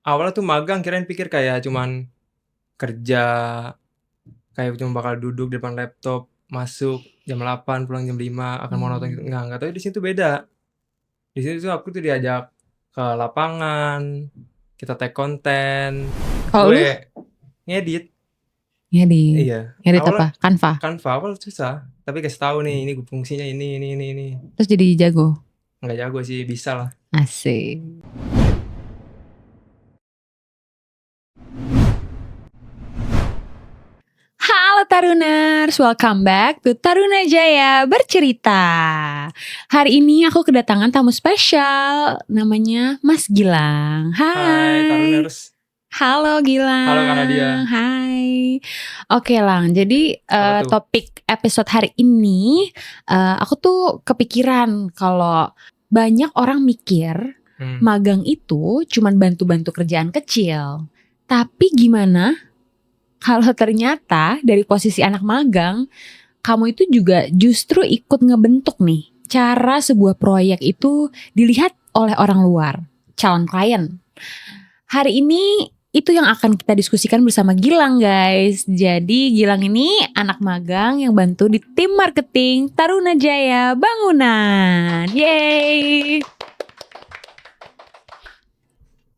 awalnya tuh magang kirain pikir kayak cuman kerja, kayak cuma bakal duduk di depan laptop, masuk jam 8 pulang jam 5 akan monoton gitu, Hmm. enggak, tapi di sini tuh beda. Di sini tuh aku tuh diajak ke lapangan, kita tag konten, Kalau lu gue ngedit. ngedit, Iya, ngedit awalnya apa? Canva. Canva awal susah, tapi kasih tahu nih, ini fungsinya ini. Terus jadi jago. Nggak jago sih, bisa lah. Asik. Halo Taruners, welcome back to Taruna Jaya Bercerita. Hari ini aku kedatangan tamu spesial, namanya Mas Gilang. Hai Hai. Taruners, Halo halo Kak Gilang, Nadia. hai. Oke Lang, jadi Apa tuh? topik episode hari ini, aku tuh kepikiran kalau banyak orang mikir Hmm. magang itu cuman bantu-bantu kerjaan kecil. Tapi gimana kalau ternyata dari posisi anak magang, kamu itu juga justru ikut ngebentuk nih cara sebuah proyek itu dilihat oleh orang luar, calon klien. Hari ini itu yang akan kita diskusikan bersama Gilang guys. Jadi Gilang ini anak magang yang bantu di tim marketing Taruna Jaya Bangunan. Yeay.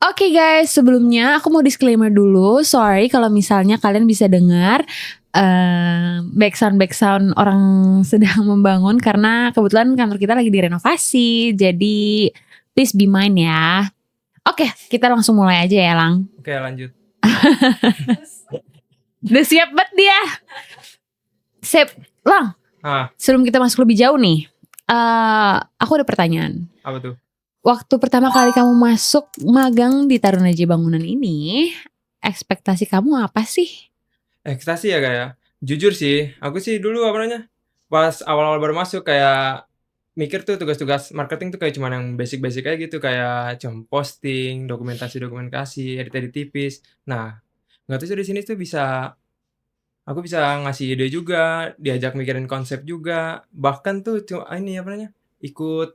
Oke guys, sebelumnya aku mau disclaimer dulu. Sorry kalau misalnya kalian bisa dengar backsound orang sedang membangun karena kebetulan kantor kita lagi direnovasi. Jadi please be mind ya. Oke, kita langsung mulai aja ya Lang. Oke, lanjut. Udah siap banget dia. Sip, Lang. Ah, Sebelum kita masuk lebih jauh nih, aku ada pertanyaan. apa tuh? Waktu pertama kali kamu masuk magang di Taruna Jaya Bangunan ini, ekspektasi kamu apa sih? Ekstasi ya Kak ya? Jujur sih, aku sih dulu apa namanya, pas awal-awal baru masuk kayak mikir tuh tugas-tugas marketing tuh kayak cuman yang basic-basic aja gitu, kayak cuma posting, dokumentasi, edit-edit tipis. Nah, nggak tahu sih di sini tuh aku bisa ngasih ide juga, diajak mikirin konsep juga, bahkan tuh ini apa namanya, ikut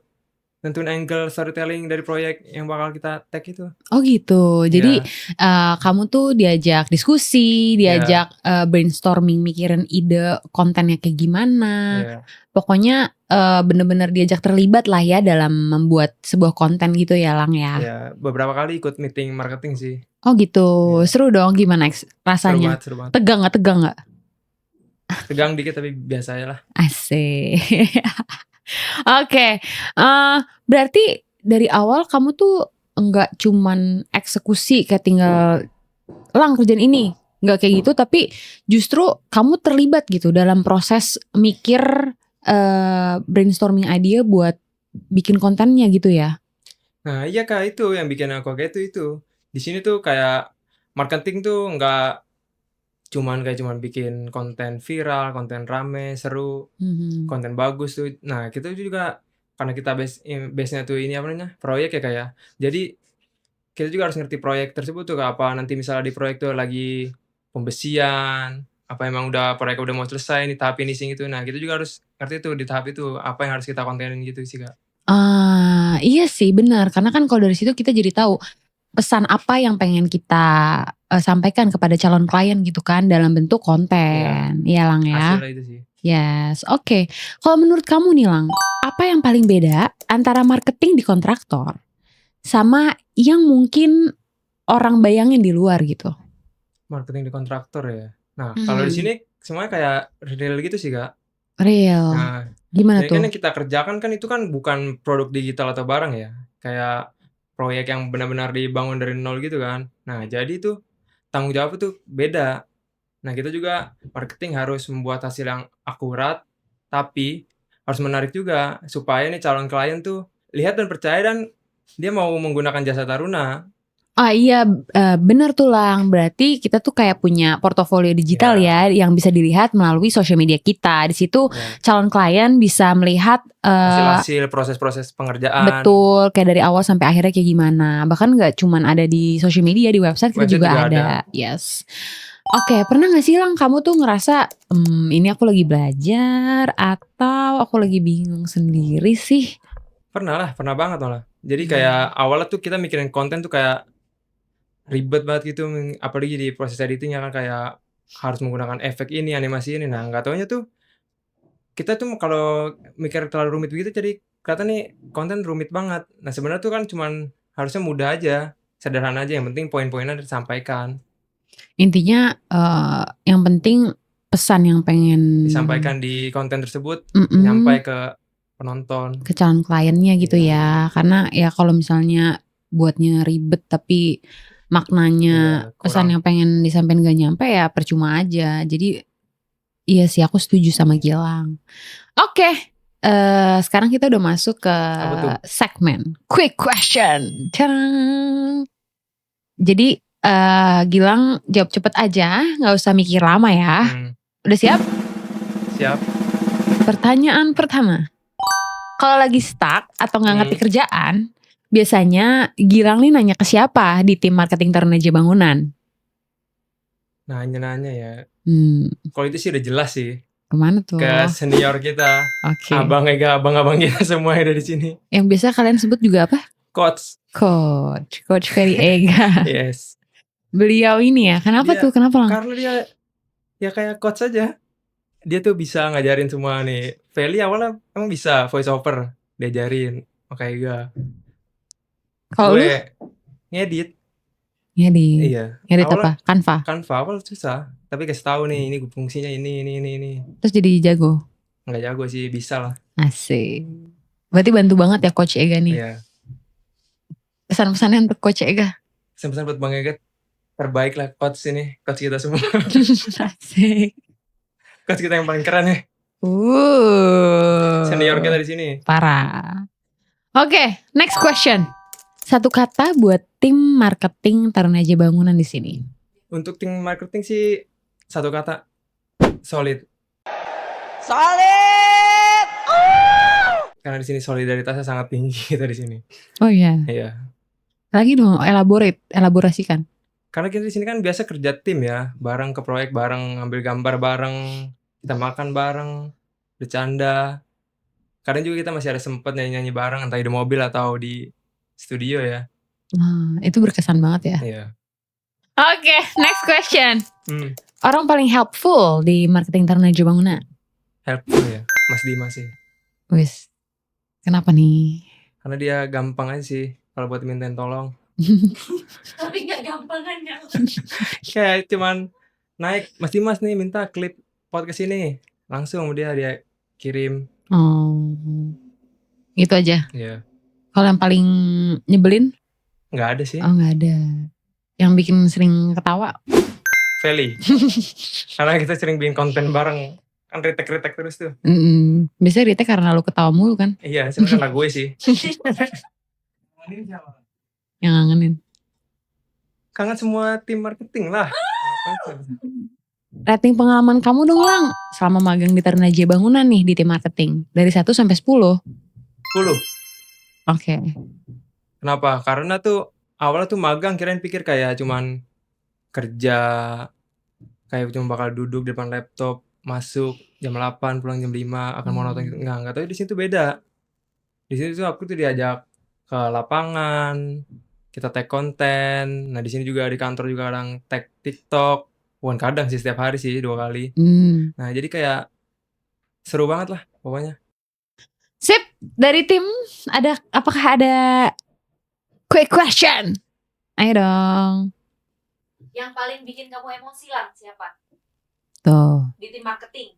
nentuin angle storytelling dari proyek yang bakal kita tag itu. Oh gitu. Jadi Iya, kamu tuh diajak diskusi, iya, diajak brainstorming, mikirin ide kontennya kayak gimana. iya, Pokoknya bener-bener diajak terlibat lah ya dalam membuat sebuah konten gitu ya Lang ya. iya, beberapa kali ikut meeting marketing sih. Oh gitu. Iya, Seru dong, gimana seru rasanya? banget seru banget. Tegang nggak? Tegang nggak? Tegang dikit tapi biasa ajalah. Asik. Oke, berarti dari awal kamu tuh nggak cuman eksekusi kayak tinggal Lang kerjaan ini, nggak kayak gitu, tapi justru kamu terlibat gitu dalam proses mikir, brainstorming idea buat bikin kontennya gitu ya? Nah iya Kak, itu yang bikin aku kaget tuh itu. Di sini tuh kayak marketing tuh nggak cuman bikin konten viral, konten rame, seru, Mhm. konten bagus tuh. Nah kita juga karena kita base-nya tuh ini apa namanya, proyek ya Kak ya. Jadi kita juga harus ngerti proyek tersebut tuh Kak, apa nanti misalnya di proyek tuh lagi pembesian, apa emang proyek udah mau selesai nih tahap finishing itu. Nah, kita juga harus ngerti tuh di tahap itu, apa yang harus kita kontenin gitu sih, Kak. Iya sih benar, karena kan kalau dari situ kita jadi tahu pesan apa yang pengen kita, sampaikan kepada calon klien gitu kan dalam bentuk Iya, konten, iya Lang ya? hasilnya itu sih. Yes, oke. Kalau menurut kamu nih Lang, apa yang paling beda antara marketing di kontraktor sama yang mungkin orang bayangin di luar gitu? Marketing di kontraktor ya. Nah, kalau di Mhm. sini semuanya kayak real gitu sih, Kak. Real. Nah, Gimana jadi kan tuh? yang kita kerjakan kan itu kan bukan produk digital atau barang ya, kayak proyek yang benar-benar dibangun dari nol gitu kan. Nah, jadi itu tanggung jawab itu beda. Nah, kita juga marketing harus membuat hasil yang akurat, tapi harus menarik juga supaya nih calon klien tuh lihat dan percaya dan dia mau menggunakan jasa Taruna. Ah iya, bener tuh Lang, berarti kita tuh kayak punya portofolio digital Ya, ya yang bisa dilihat melalui sosial media kita. Di situ ya. calon klien bisa melihat, Hasil-hasil, proses-proses pengerjaan, betul, kayak dari awal sampai akhirnya kayak gimana. Bahkan nggak cuman ada di social media, di website kita website juga juga ada. ada. Yes. Oke, pernah gak sih Lang kamu tuh ngerasa, ini aku lagi belajar atau aku lagi bingung sendiri sih? Pernah lah, pernah banget malah. Jadi kayak Mmm. awalnya tuh kita mikirin konten tuh kayak ribet banget gitu, apalagi di proses editing-nya kan kayak harus menggunakan efek ini, animasi ini. Nah, nggak taunya tuh kita tuh kalau mikir terlalu rumit begitu jadi kelihatan nih konten rumit banget. Nah, sebenarnya tuh kan cuman harusnya mudah aja, sederhana aja, yang penting poin-poinnya disampaikan. Intinya yang penting pesan yang pengen Disampaikan di konten tersebut, Mhm. nyampai ke penonton. ke calon kliennya gitu Iya. ya. Karena ya kalau misalnya buatnya ribet tapi maknanya Iya, pesan kurang. yang pengen disampaikan gak nyampe ya percuma aja. Jadi iya sih aku setuju sama Gilang. Oke, sekarang kita udah masuk ke Apa tuh? segmen quick question. Tadang. Jadi Gilang jawab cepet aja, nggak usah mikir lama ya. Hmm, Udah siap? siap. Pertanyaan pertama. Kalau lagi stuck atau nggak ngerti kerjaan, biasanya Gilang nih nanya ke siapa di tim marketing Taruna Bangunan? Nanya-nanya ya. Hmm, Kalau itu sih udah jelas sih. kemana tuh? Ke senior kita. Oke. Abang Ega, abang-abang kita semua yang ada di sini. Yang biasa kalian sebut juga apa? Coach. Coach Ferry Ega. Yes. Beliau ini ya, kenapa Dia, tuh? Kenapa Lang? karena dia ya kayak coach aja. Dia tuh bisa ngajarin semua nih. Feli awalnya emang bisa voice over, diajarin sama Kak Ega. Kalau lu? Gue ngedit. Ngedit. Iya. Ngedit Awalnya apa? Canva. Canva awal susah, tapi kasih tahu nih, ini fungsinya ini. Terus jadi jago. Nggak jago sih, bisa lah. Asik. Berarti bantu banget ya Coach Ega nih. Iya. Pesan-pesannya untuk Coach Ega. Pesan-pesan buat Bang Ega, terbaik lah coach ini, coach kita semua. Asik. Coach kita yang paling keren ya. Senior kita di sini. Parah. Oke, next question. Satu kata buat tim marketing Taruna Bangunan di sini. Untuk tim marketing sih satu kata, solid. Solid. Karena di sini solidaritasnya sangat tinggi kita di sini. Oh iya. Iya. Lagi dong, elaborasikan. Karena kita di sini kan biasa kerja tim ya, bareng ke proyek bareng, ngambil gambar bareng, kita makan bareng, bercanda. Kadang juga kita masih ada sempet nyanyi-nyanyi bareng, entah di mobil atau di studio ya. Nah, itu berkesan banget ya. Iya. Oke, next question. Hmm, Orang paling helpful di marketing Taruna Bangunan. helpful ya, Mas Dimas sih. Wis, kenapa nih? Karena dia gampang aja sih kalau buat mintain tolong. Tapi gak gampang kan ya. Kayak cuman naik, Mas Dimas nih minta klip podcast ini, langsung dia kirim. Oh, gitu aja. Iya. Kalau yang paling nyebelin? Nggak ada sih. Oh, nggak ada. Yang bikin sering ketawa? Feli. Karena kita sering bikin konten bareng, kan retek terus tuh. Biasanya retake karena lu ketawa mulu kan? Iya, sebenarnya karena gue sih. Yang ngangenin. Kangen semua tim marketing lah. Rating pengalaman kamu dong Lang, selama magang di Taruna Bangunan nih di tim marketing. Dari 1 sampai 10. 10. Oke. Kenapa? Karena tuh awalnya tuh magang kirain pikir kayak cuman kerja, kayak cuma bakal duduk di depan laptop, masuk jam 8, pulang jam 5, akan monoton gitu. Enggak tahu di sini tuh beda. Di sini tuh aku tuh diajak ke lapangan, kita tag konten. Nah, di sini juga di kantor juga kadang tag TikTok. Bukan kadang sih, setiap hari sih 2 kali. Nah, jadi kayak seru banget lah pokoknya. Sip, dari tim apakah ada quick question? Ayo dong. Yang paling bikin kamu emosi lah siapa? Tuh. Di tim marketing.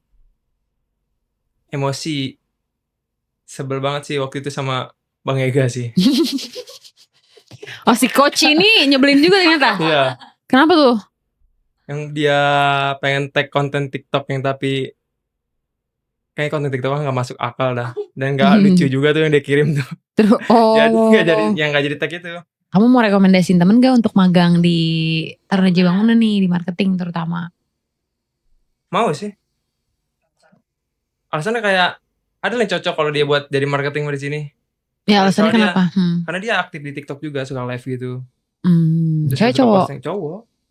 Emosi. Sebel banget sih waktu itu sama Bang Ega sih. Oh, si coach ini nyebelin juga ternyata. Iya. Kenapa tuh? Yang dia pengen tag konten TikTok yang tapi kayak konten TikTok nggak masuk akal dah. Dan nggak lucu juga tuh yang dia kirim tuh. Terus, Yang nggak jadi tag itu. Kamu mau rekomendasiin temen gak untuk magang di Taruna Bangunan nih, di marketing terutama? Mau sih. Alasannya kayak ada yang cocok kalau dia buat jadi marketing di sini. Ya alasannya kenapa? Karena dia aktif di TikTok juga, suka live gitu. Cewek cowok?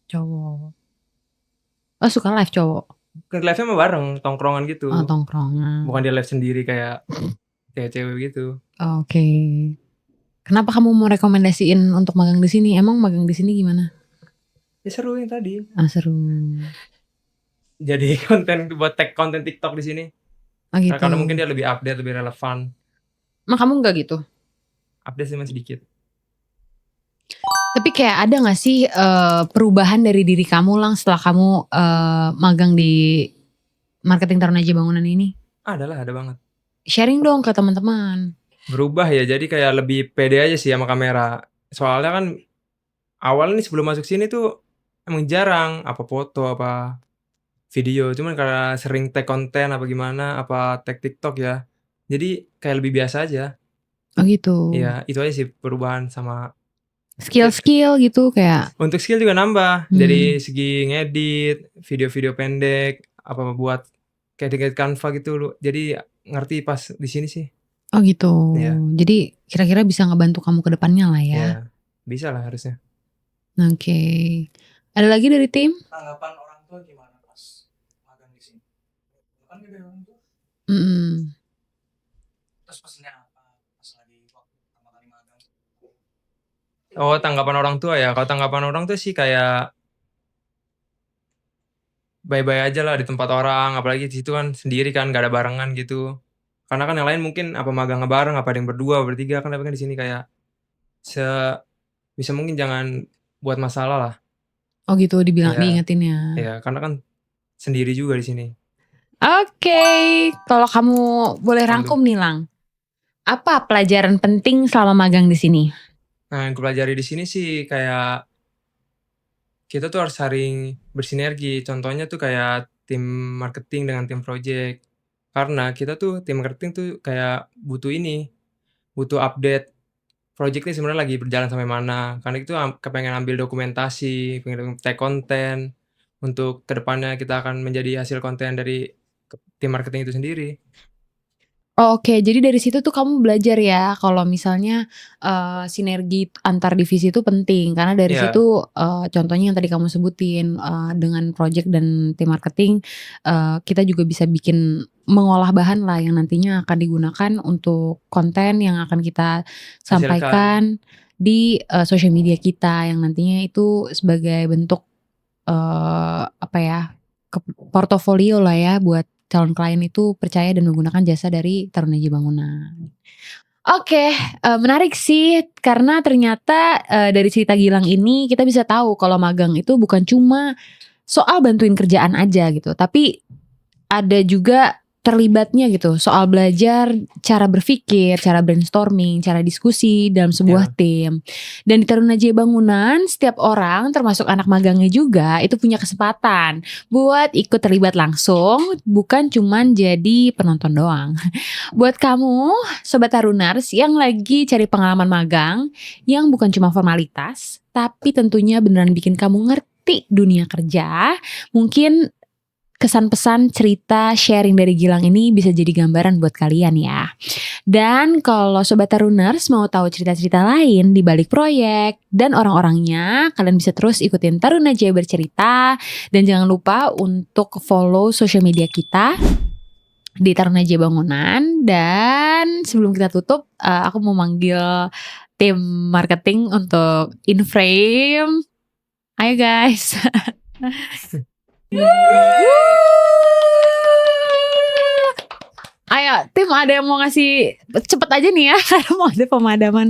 Cowok. Oh, suka live cowok? Live-nya mah bareng, tongkrongan gitu. Oh, tongkrongan. Bukan dia live sendiri kayak cewek-cewek gitu. Oke. Kenapa kamu mau rekomendasiin untuk magang di sini? Emang magang di sini gimana? Ya seru yang tadi. Seru. Jadi konten buat tag konten TikTok di sini. Oh gitu. Karena mungkin dia lebih update, lebih relevan. Kamu nggak gitu? Update sih masih sedikit. Tapi kayak ada gak sih perubahan dari diri kamu Lang setelah kamu magang di marketing Taruna Aja Bangunan ini? Ada banget. Sharing dong ke teman-teman. Berubah ya, jadi kayak lebih pede aja sih sama kamera. Soalnya kan awalnya nih sebelum masuk sini tuh emang jarang apa foto, apa video. Cuman karena sering tag konten apa gimana, apa tag TikTok ya. Jadi kayak lebih biasa aja. Oh gitu. Iya, itu aja sih perubahan sama Skill-skill gitu kayak. untuk skill juga nambah. Dari segi ngedit, video-video pendek, apa buat kayak edit Canva gitu loh. Jadi ngerti pas di sini sih. Oh gitu. Iya. Jadi kira-kira bisa ngebantu kamu ke depannya lah ya. Iya, bisa lah harusnya. Oke. Ada lagi dari tim? Tanggapan orang tua gimana pas magang di sini? Kan ada orang tua. Terus pesennya apa pas lagi waktu pertama kali magang? Oh, tanggapan orang tua ya. Kalau tanggapan orang tua sih kayak bye-bye aja lah di tempat orang, apalagi di situ kan sendiri kan, gak ada barengan gitu. Karena kan yang lain mungkin apa magangnya bareng, apa ada yang berdua, bertiga kan, tapi kan di sini kayak bisa mungkin jangan buat masalah lah. Oh gitu dibilang Iya. diingetin ya. Ya, karena kan sendiri juga di sini. Oke, kalau kamu boleh Apa rangkum nih Lang. Apa pelajaran penting selama magang di sini? Nah, yang kupelajari di sini sih kayak kita tuh harus saling bersinergi. Contohnya tuh kayak tim marketing dengan tim project. Karena kita tuh tim marketing tuh kayak butuh update project ini sebenarnya lagi berjalan sampai mana. Karena itu kepengen ambil dokumentasi, pengen tag konten untuk kedepannya kita akan menjadi hasil konten dari tim marketing itu sendiri. Oh, oke, jadi dari situ tuh kamu belajar ya kalau misalnya sinergi antar divisi itu penting karena dari Iya. situ contohnya yang tadi kamu sebutin dengan project dan tim marketing kita juga bisa bikin mengolah bahan lah yang nantinya akan digunakan untuk konten yang akan kita sampaikan di social media kita yang nantinya itu sebagai bentuk portofolio lah ya buat calon klien itu percaya dan menggunakan jasa dari Taruna Aja Bangunan. Oke, menarik sih karena ternyata dari cerita Gilang ini kita bisa tahu kalau magang itu bukan cuma soal bantuin kerjaan aja gitu, tapi ada juga terlibatnya gitu soal belajar cara berpikir, cara brainstorming, cara diskusi dalam sebuah tim. Dan di Taruna Aja Bangunan setiap orang termasuk anak magangnya juga itu punya kesempatan buat ikut terlibat langsung, bukan cuman jadi penonton doang. Buat kamu Sobat Taruners yang lagi cari pengalaman magang yang bukan cuma formalitas, tapi tentunya beneran bikin kamu ngerti dunia kerja, mungkin kesan-pesan, cerita, sharing dari Gilang ini bisa jadi gambaran buat kalian ya. Dan kalau Sobat Taruners mau tahu cerita-cerita lain di balik proyek dan orang-orangnya, kalian bisa terus ikutin Taruna Aja Bercerita. Dan jangan lupa untuk follow social media kita di Taruna Aja Bangunan. Dan sebelum kita tutup, aku mau manggil tim marketing untuk in frame. Ayo guys. Ayo tim, ada yang mau ngasih cepet aja nih ya karena mau ada pemadaman.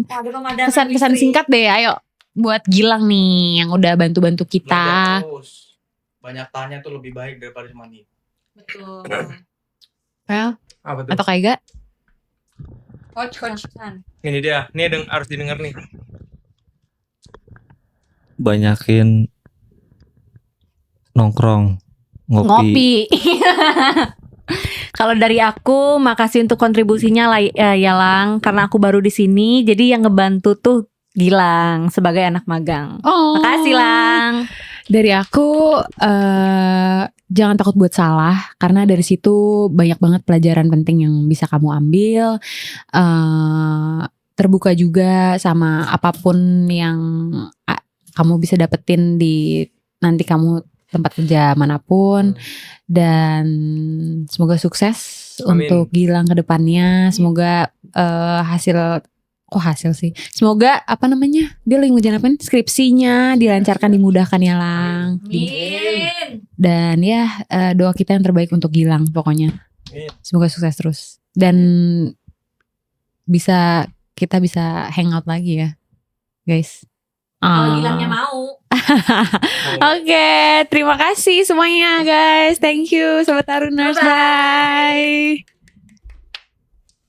Pesan-pesan singkat deh, ayo buat Gilang nih yang udah bantu-bantu kita. Belajar terus. Banyak tanya tuh lebih baik daripada cuma nih. Betul. Well, Apa tuh? atau kayak Coach kan. Ini dia, nih harus didengar nih. Banyakin nongkrong, ngopi. Kalau dari aku, makasih untuk kontribusinya lah ya Lang, karena aku baru di sini, jadi yang ngebantu tuh Gilang sebagai anak magang. Makasih Lang. Dari aku jangan takut buat salah karena dari situ banyak banget pelajaran penting yang bisa kamu ambil. Terbuka juga sama apapun yang kamu bisa dapetin di nanti kamu tempat kerja manapun. Dan semoga sukses Amin. untuk Gilang ke depannya. Semoga hasil Kok hasil sih? Semoga dia lagi ngejalan apa nih? Skripsinya dilancarkan, dimudahkan ya Lang. Amin. Dan ya doa kita yang terbaik untuk Gilang pokoknya. Semoga sukses terus. Dan kita bisa hangout lagi ya guys. Kalau Gilangnya mau. Oke, terima kasih semuanya guys. Thank you Sobat Aruners. Bye.